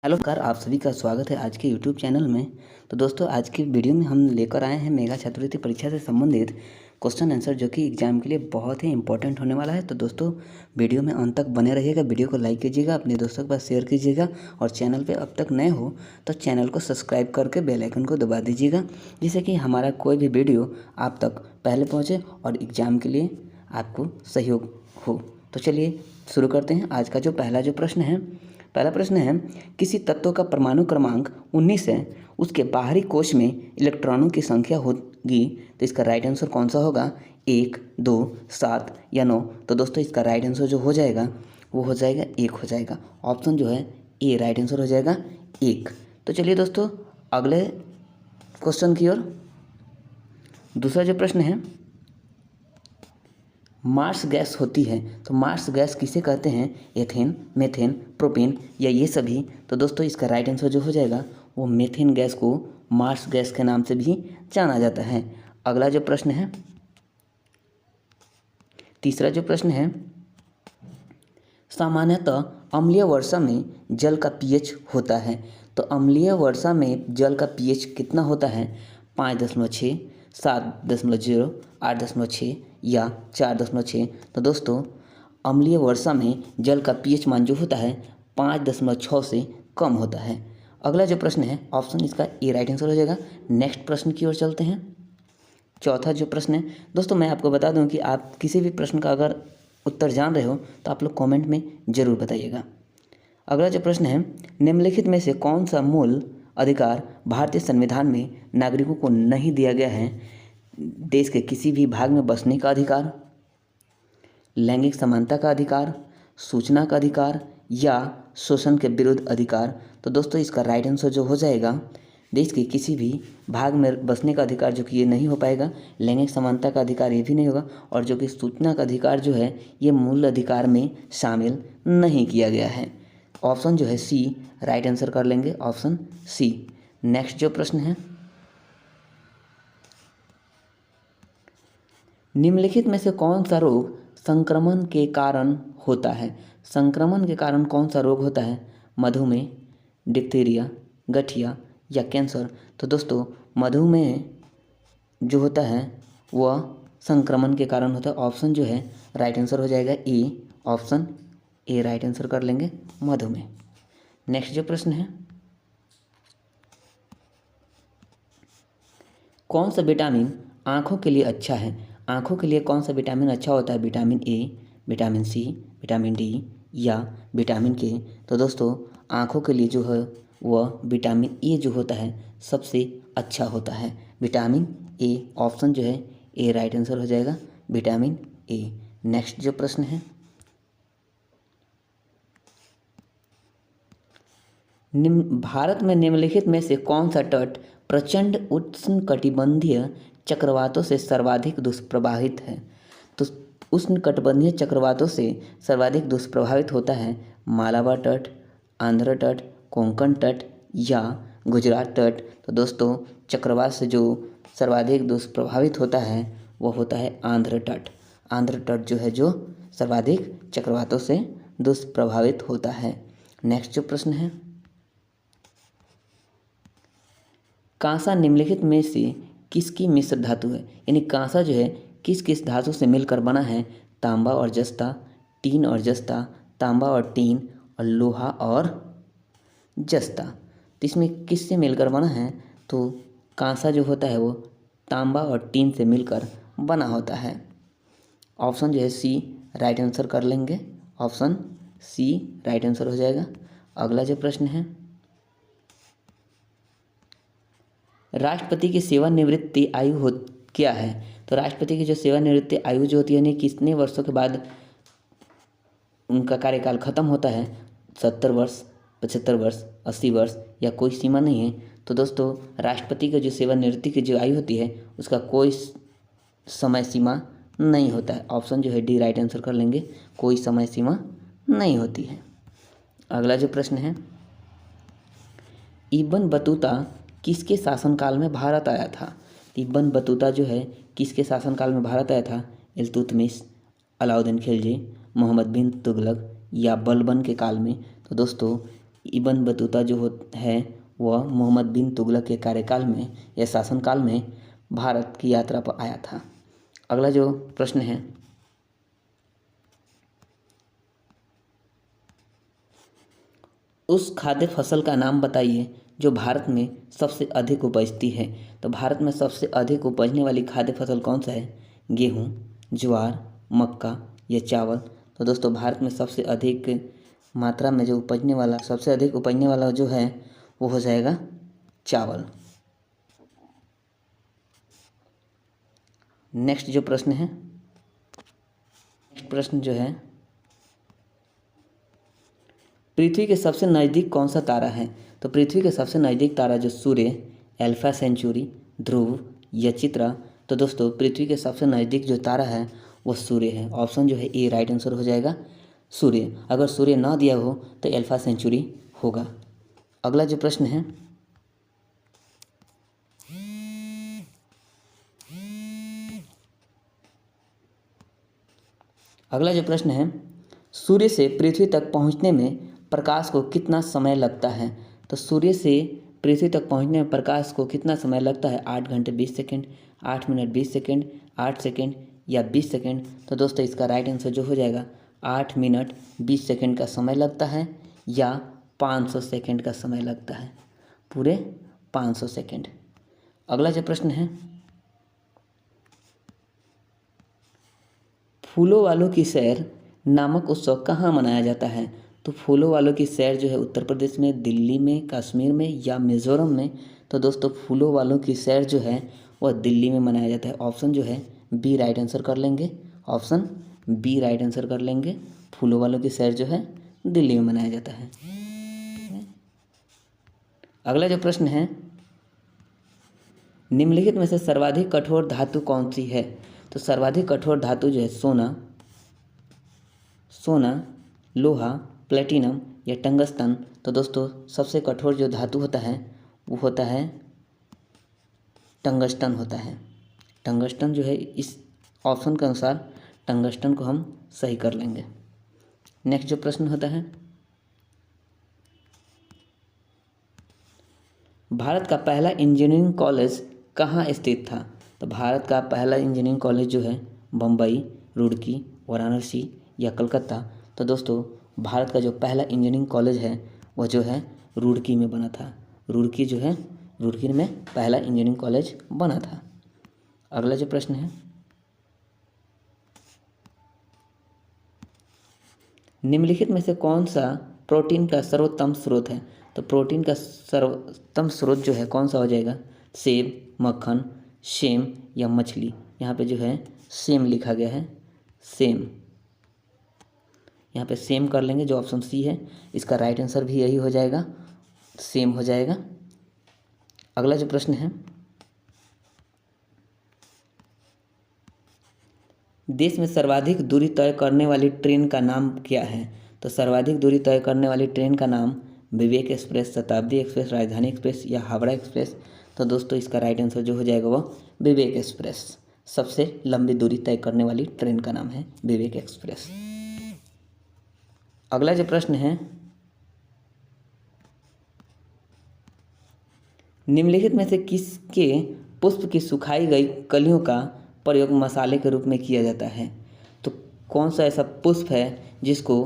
Hello car आप सभी का स्वागत है आज के यूट्यूब चैनल में। तो दोस्तों आज की वीडियो में हम लेकर आए हैं मेगा छात्रवृत्ति परीक्षा से संबंधित क्वेश्चन आंसर जो कि एग्जाम के लिए बहुत ही इंपॉर्टेंट होने वाला है। तो दोस्तों वीडियो में अंत तक बने रहिएगा, वीडियो को लाइक कीजिएगा, अपने दोस्तों के पास शेयर कीजिएगा और चैनल पे अब तक नए हो तो चैनल को सब्सक्राइब करके बेल आइकन को दबा दीजिएगा, जिससे कि हमारा कोई भी वीडियो आप तक पहले पहुँचे और एग्ज़ाम के लिए आपको सहयोग हो। तो चलिए शुरू करते हैं। आज का जो पहला प्रश्न है किसी तत्व का परमाणु क्रमांक 19 है, उसके बाहरी कोश में इलेक्ट्रॉनों की संख्या होगी, तो इसका राइट आंसर कौन सा होगा? 1, 2, 7 या 9। तो दोस्तों इसका राइट आंसर जो हो जाएगा वो हो जाएगा 1 हो जाएगा। ऑप्शन जो है ए राइट आंसर हो जाएगा 1। तो चलिए दोस्तों अगले क्वेश्चन की ओर। दूसरा जो प्रश्न है, मार्स गैस होती है तो मार्स गैस किसे कहते हैं? एथेन, मेथेन, प्रोपेन या ये सभी? तो दोस्तों इसका राइट आंसर जो हो जाएगा वो मेथेन गैस को मार्स गैस के नाम से भी जाना जाता है। अगला जो प्रश्न है, तीसरा जो प्रश्न है, सामान्यतः अम्लीय वर्षा में जल का पीएच होता है, तो अम्लीय वर्षा में जल का पीएच कितना होता है? 5.6, 7.0, 8.6 या 4.6? तो दोस्तों अम्लीय वर्षा में जल का पीएच मान जो होता है 5.6 से कम होता है। अगला जो प्रश्न है ऑप्शन इसका ए राइट आंसर हो जाएगा। नेक्स्ट प्रश्न की ओर चलते हैं। चौथा जो प्रश्न है दोस्तों, मैं आपको बता दूं कि आप किसी भी प्रश्न का अगर उत्तर जान रहे हो तो आप लोग कमेंट में ज़रूर बताइएगा। अगला जो प्रश्न है, निम्नलिखित में से कौन सा मूल अधिकार भारतीय संविधान में नागरिकों को नहीं दिया गया है? देश के किसी भी भाग में बसने का अधिकार, लैंगिक समानता का अधिकार, सूचना का अधिकार या शोषण के विरुद्ध अधिकार? तो दोस्तों इसका राइट आंसर जो हो जाएगा देश के किसी भी भाग में बसने का अधिकार, जो कि ये नहीं हो पाएगा, लैंगिक समानता का अधिकार ये भी नहीं होगा, और जो कि सूचना का अधिकार जो है ये मूल अधिकार में शामिल नहीं किया गया है। ऑप्शन जो है सी राइट आंसर कर लेंगे, ऑप्शन सी। नेक्स्ट जो प्रश्न है, निम्नलिखित में से कौन सा रोग संक्रमण के कारण होता है? संक्रमण के कारण कौन सा रोग होता है? मधुमेह, डिप्थीरिया, गठिया या कैंसर? तो दोस्तों मधुमेह जो होता है वह संक्रमण के कारण होता है। ऑप्शन जो है राइट आंसर हो जाएगा ए, ऑप्शन ए राइट आंसर कर लेंगे, मधुमेह। नेक्स्ट जो प्रश्न है, कौन सा विटामिन आँखों के लिए अच्छा है? आँखों के लिए कौन सा विटामिन अच्छा होता है? Vitamin A, vitamin C, vitamin D या विटामिन के? तो दोस्तों आँखों के लिए जो है वह विटामिन ए जो होता है सबसे अच्छा होता है, विटामिन ए। ऑप्शन जो है ए राइट आंसर हो जाएगा, विटामिन ए। नेक्स्ट जो प्रश्न है, भारत में निम्नलिखित में से कौन सा तट प्रचंड उष्णकटिबंधीय चक्रवातों से सर्वाधिक दुष्प्रभावित है? तो उष्णकटिबंधीय चक्रवातों से सर्वाधिक दुष्प्रभावित होता है मालाबार तट, आंध्र तट, कोंकण तट या गुजरात तट? तो दोस्तों चक्रवात से जो सर्वाधिक दुष्प्रभावित होता है वो होता है आंध्र तट। आंध्र तट जो है जो सर्वाधिक चक्रवातों से दुष्प्रभावित होता है। नेक्स्ट जो प्रश्न है, कांसा निम्नलिखित में से किसकी मिश्र धातु है? यानी कांसा जो है किस किस धातु से मिलकर बना है? तांबा और जस्ता, टीन और जस्ता, तांबा और टीन और लोहा और जस्ता। तो इसमें किससे मिलकर बना है? तो कांसा जो होता है वो तांबा और टीन से मिलकर बना होता है। ऑप्शन जो है सी राइट आंसर कर लेंगे, ऑप्शन सी राइट आंसर हो जाएगा। अगला जो प्रश्न है, राष्ट्रपति की सेवानिवृत्ति आयु हो क्या है? तो राष्ट्रपति की जो सेवानिवृत्ति आयु जो होती है यानी कितने वर्षों के बाद उनका कार्यकाल खत्म होता है? 70 वर्ष, 75 वर्ष, 80 वर्ष या कोई सीमा नहीं है। तो दोस्तों राष्ट्रपति की जो सेवानिवृत्ति की जो आयु होती है उसका कोई समय सीमा नहीं होता है। ऑप्शन जो है डी राइट आंसर कर लेंगे, कोई समय सीमा नहीं होती है। अगला जो प्रश्न है, इब्न बतूता किसके शासनकाल में भारत आया था? इब्न बतूता जो है किसके शासनकाल में भारत आया था? इल्तुतमिश, अलाउद्दीन खिलजी, मोहम्मद बिन तुगलक या बलबन के काल में? तो दोस्तों इब्न बतूता जो है वह मोहम्मद बिन तुगलक के कार्यकाल में या शासनकाल में भारत की यात्रा पर आया था। अगला जो प्रश्न है, उस खाद्य फसल का नाम बताइए जो भारत में सबसे अधिक उपजती है। तो भारत में सबसे अधिक उपजने वाली खाद्य फसल कौन सा है? गेहूँ, ज्वार, मक्का या चावल। तो दोस्तों भारत में सबसे अधिक मात्रा में जो उपजने वाला सबसे अधिक उपजने वाला जो है वो हो जाएगा चावल। नेक्स्ट जो प्रश्न है, नेक्स्ट प्रश्न जो है, पृथ्वी के सबसे नज़दीक कौन सा तारा है? तो पृथ्वी के सबसे नज़दीक तारा जो सूर्य, अल्फा सेंचुरी, ध्रुव या चित्रा। तो दोस्तों पृथ्वी के सबसे नज़दीक जो तारा है वो सूर्य है। ऑप्शन जो है ए राइट आंसर हो जाएगा सूर्य। अगर सूर्य ना दिया हो तो अल्फा सेंचुरी होगा। अगला जो प्रश्न है, अगला जो प्रश्न है, सूर्य से पृथ्वी तक पहुंचने में प्रकाश को कितना समय लगता है? तो सूर्य से पृथ्वी तक पहुंचने में प्रकाश को कितना समय लगता है? 8 घंटे 20 सेकेंड, 8 मिनट 20 सेकेंड, 8 सेकेंड या 20 सेकेंड। तो दोस्तों इसका राइट आंसर जो हो जाएगा 8 मिनट 20 सेकेंड का समय लगता है या 500 सेकेंड का समय लगता है, पूरे 500 सेकेंड। अगला जो प्रश्न है, फूलों वालों की सैर नामक उत्सव कहाँ मनाया जाता है? तो फूलों वालों की सैर जो है उत्तर प्रदेश में, दिल्ली में, कश्मीर में या मिज़ोरम में। तो दोस्तों फूलों वालों की सैर जो है वह दिल्ली में मनाया जाता है। ऑप्शन जो है बी राइट आंसर कर लेंगे, ऑप्शन बी राइट आंसर कर लेंगे। फूलों वालों की सैर जो है दिल्ली में मनाया जाता है। अगला जो प्रश्न है, निम्नलिखित में से सर्वाधिक कठोर धातु कौन सी है? तो सर्वाधिक कठोर धातु जो है सोना, लोहा, प्लेटिनम या टंगस्टन। तो दोस्तों सबसे कठोर जो धातु होता है वो होता है टंगस्टन होता है। टंगस्टन जो है इस ऑप्शन के अनुसार टंगस्टन को हम सही कर लेंगे। नेक्स्ट जो प्रश्न होता है, भारत का पहला इंजीनियरिंग कॉलेज कहाँ स्थित था? तो भारत का पहला इंजीनियरिंग कॉलेज जो है बम्बई, रुड़की, वाराणसी या कलकत्ता। तो दोस्तों भारत का जो पहला इंजीनियरिंग कॉलेज है वह जो है रुड़की में बना था। रुड़की जो है, रुड़की में पहला इंजीनियरिंग कॉलेज बना था। अगला जो प्रश्न है, निम्नलिखित में से कौन सा प्रोटीन का सर्वोत्तम स्रोत है? तो प्रोटीन का सर्वोत्तम स्रोत जो है कौन सा हो जाएगा? सेब, मक्खन, सेम या मछली। यहाँ पे जो है सेम लिखा गया है, सेम। यहाँ पे सेम कर लेंगे, जो ऑप्शन सी है इसका राइट आंसर भी यही हो जाएगा, सेम हो जाएगा। अगला जो प्रश्न है, देश में सर्वाधिक दूरी तय करने वाली ट्रेन का नाम क्या है? तो सर्वाधिक दूरी तय करने वाली ट्रेन का नाम विवेक एक्सप्रेस, शताब्दी एक्सप्रेस, राजधानी एक्सप्रेस या हावड़ा एक्सप्रेस। तो दोस्तों इसका राइट आंसर जो हो जाएगा वह विवेक एक्सप्रेस। सबसे लंबी दूरी तय करने वाली ट्रेन का नाम है विवेक एक्सप्रेस। अगला जो प्रश्न है, निम्नलिखित में से किसके पुष्प की सुखाई गई कलियों का प्रयोग मसाले के रूप में किया जाता है? तो कौन सा ऐसा पुष्प है जिसको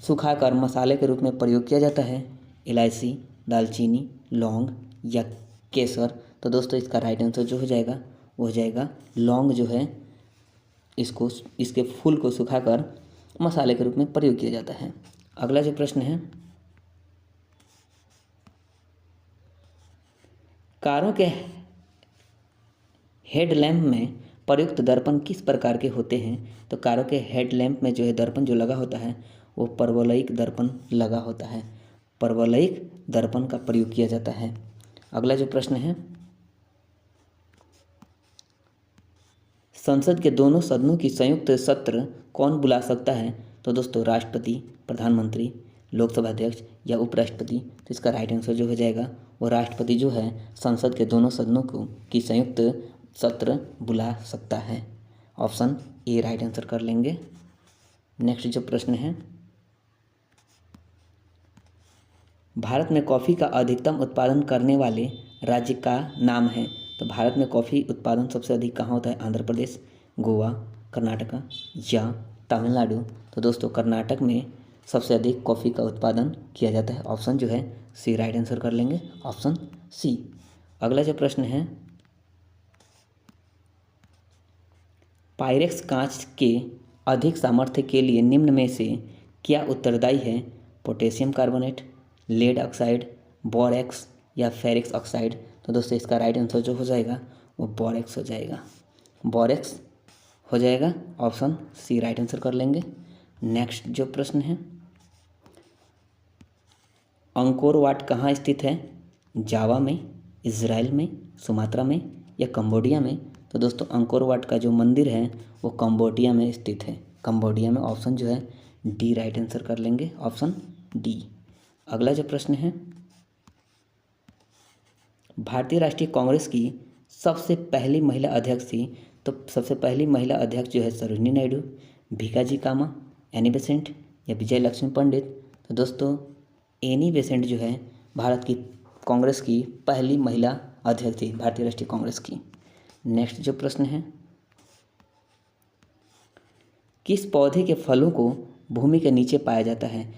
सुखाकर मसाले के रूप में प्रयोग किया जाता है? इलायची, दालचीनी, लौंग या केसर। तो दोस्तों इसका राइट आंसर जो हो जाएगा वो हो जाएगा लौंग जो है, इसके फूल को सुखाकर मसाले के रूप में प्रयोग किया जाता है। अगला जो प्रश्न है, कारों के हेडलैम्प में प्रयुक्त दर्पण किस प्रकार के होते हैं? तो कारों के हेडलैम्प में जो है दर्पण जो लगा होता है वो परवलयिक दर्पण लगा होता है, परवलयिक दर्पण का प्रयोग किया जाता है। अगला जो प्रश्न है, संसद के दोनों सदनों की संयुक्त सत्र कौन बुला सकता है? तो दोस्तों राष्ट्रपति, प्रधानमंत्री, लोकसभा अध्यक्ष या उपराष्ट्रपति। तो इसका राइट आंसर जो हो जाएगा वो राष्ट्रपति जो है संसद के दोनों सदनों को की संयुक्त सत्र बुला सकता है। ऑप्शन ए राइट आंसर कर लेंगे। नेक्स्ट जो प्रश्न है, भारत में कॉफ़ी का अधिकतम उत्पादन करने वाले राज्य का नाम है। तो भारत में कॉफ़ी उत्पादन सबसे अधिक कहाँ होता है? आंध्र प्रदेश, गोवा, कर्नाटका या तमिलनाडु। तो दोस्तों कर्नाटक में सबसे अधिक कॉफ़ी का उत्पादन किया जाता है। ऑप्शन जो है सी राइट आंसर कर लेंगे, ऑप्शन सी। अगला जो प्रश्न है, पायरेक्स कांच के अधिक सामर्थ्य के लिए निम्न में से क्या उत्तरदायी है? Potassium carbonate, lead oxide, borax या फेरिक ऑक्साइड। तो दोस्तों इसका राइट आंसर जो हो जाएगा वो बोरेक्स हो जाएगा, बोरेक्स हो जाएगा, ऑप्शन सी राइट आंसर कर लेंगे। नेक्स्ट जो प्रश्न है, अंकोर वाट कहाँ स्थित है? जावा में, इजराइल में, सुमात्रा में या कंबोडिया में। तो दोस्तों अंकोर वाट का जो मंदिर है वो कंबोडिया में स्थित है, कंबोडिया में। ऑप्शन जो है डी राइट आंसर कर लेंगे, ऑप्शन डी। अगला जो प्रश्न है, भारतीय राष्ट्रीय कांग्रेस की सबसे पहली महिला अध्यक्ष थी। तो सबसे पहली महिला अध्यक्ष जो है सरोजिनी नायडू, भीकाजी कामा, एनी बेसेंट या विजय लक्ष्मी पंडित। तो दोस्तों एनी बेसेंट जो है भारत की कांग्रेस की पहली महिला अध्यक्ष थी, भारतीय राष्ट्रीय कांग्रेस की। नेक्स्ट जो प्रश्न है, किस पौधे के फलों को भूमि के नीचे पाया जाता है?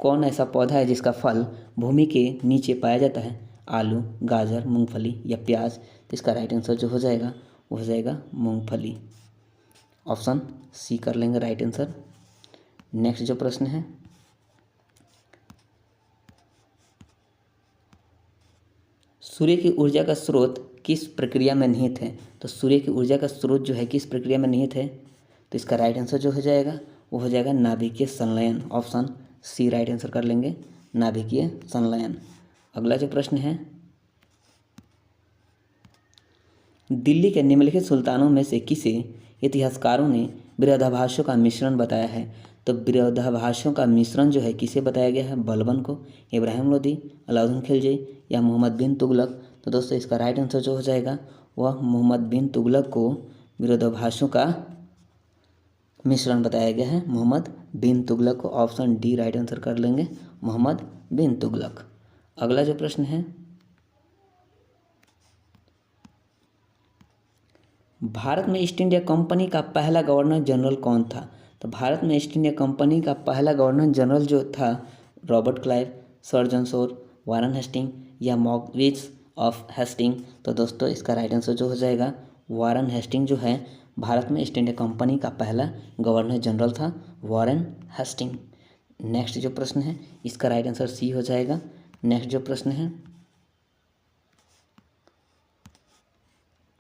कौन ऐसा पौधा है जिसका फल भूमि के नीचे पाया जाता है? आलू, गाजर, मूंगफली या प्याज। तो इसका राइट आंसर जो हो जाएगा वो हो जाएगा मूंगफली, ऑप्शन सी कर लेंगे राइट आंसर। नेक्स्ट जो प्रश्न है, सूर्य की ऊर्जा का स्रोत किस प्रक्रिया में निहित है? तो सूर्य की ऊर्जा का स्रोत जो है किस प्रक्रिया में निहित है? तो इसका राइट आंसर जो हो जाएगा वो हो जाएगा नाभिकीय संलयन, ऑप्शन सी राइट आंसर कर लेंगे, नाभिकीय संलयन। अगला जो प्रश्न है, दिल्ली के निम्नलिखित सुल्तानों में से किसे इतिहासकारों ने विरोधाभासों का मिश्रण बताया है? तो विरोधाभासों का मिश्रण जो है किसे बताया गया है? बलबन को, इब्राहिम लोदी, अलाउद्दीन खिलजी या मोहम्मद बिन तुगलक। तो दोस्तों इसका राइट आंसर जो हो जाएगा वह मोहम्मद बिन तुगलक को विरोधाभासों का मिश्रण बताया गया है, मोहम्मद बिन तुगलक को। ऑप्शन डी राइट आंसर कर लेंगे, मोहम्मद बिन तुगलक। अगला जो प्रश्न है, भारत में ईस्ट इंडिया कंपनी का पहला गवर्नर जनरल कौन था? तो भारत में ईस्ट इंडिया कंपनी का पहला गवर्नर जनरल जो था Robert Clive, sir John Shore, Warren Hasting या मॉर्गेज ऑफ हेस्टिंग। तो दोस्तों इसका राइट आंसर जो हो जाएगा वारन हेस्टिंग जो है भारत में ईस्ट इंडिया कंपनी का पहला गवर्नर जनरल था, वारन हेस्टिंग। नेक्स्ट जो प्रश्न है इसका राइट आंसर सी हो जाएगा। नेक्स्ट जो प्रश्न है,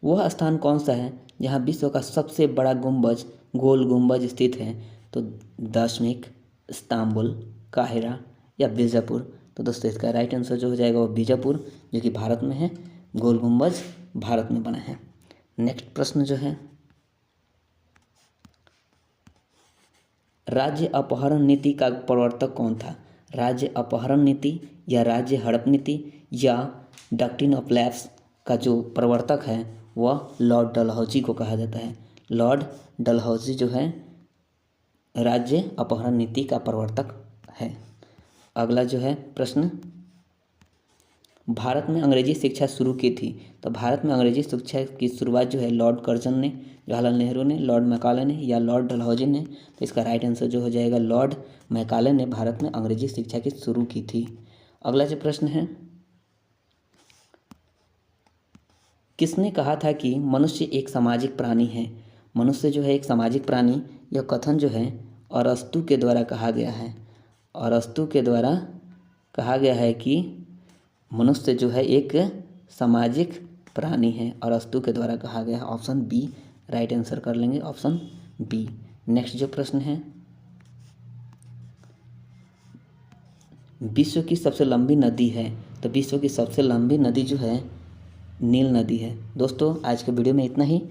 वह स्थान कौन सा है जहाँ विश्व का सबसे बड़ा गुंबज, गोल गुंबज स्थित है? तो दाशमिक, इस्तांबुल, काहिरा या बीजापुर। तो दोस्तों इसका राइट आंसर जो हो जाएगा वो बीजापुर, जो कि भारत में है, गोल गुंबज भारत में बना है। नेक्स्ट प्रश्न जो है, राज्य अपहरण नीति का प्रवर्तक कौन था? राज्य अपहरण नीति या राज्य हड़प नीति या डॉक्ट्रिन ऑफ लैप्स का जो प्रवर्तक है वह लॉर्ड डलहौजी को कहा जाता है। लॉर्ड डलहौजी जो है राज्य अपहरण नीति का प्रवर्तक है। अगला जो है प्रश्न, भारत में अंग्रेजी शिक्षा शुरू की थी। तो भारत में अंग्रेजी शिक्षा की शुरुआत जो है लॉर्ड कर्जन ने, जवाहरलाल नेहरू ने, लॉर्ड मैकाले ने या लॉर्ड डलहौजी ने। तो इसका राइट आंसर जो हो जाएगा लॉर्ड मैकाले ने भारत में अंग्रेजी शिक्षा की शुरू की थी। अगला जो प्रश्न है, किसने कहा था कि मनुष्य एक सामाजिक प्राणी है? मनुष्य जो है एक सामाजिक प्राणी, यह कथन जो है अरस्तु के द्वारा कहा गया है। अरस्तु के द्वारा कहा गया है कि मनुष्य जो है एक सामाजिक प्राणी है, अरस्तु के द्वारा कहा गया है। ऑप्शन बी राइट आंसर कर लेंगे, ऑप्शन बी। नेक्स्ट जो प्रश्न है, विश्व की सबसे लंबी नदी है। तो विश्व की सबसे लंबी नदी जो है नील नदी है। दोस्तों आज के वीडियो में इतना ही।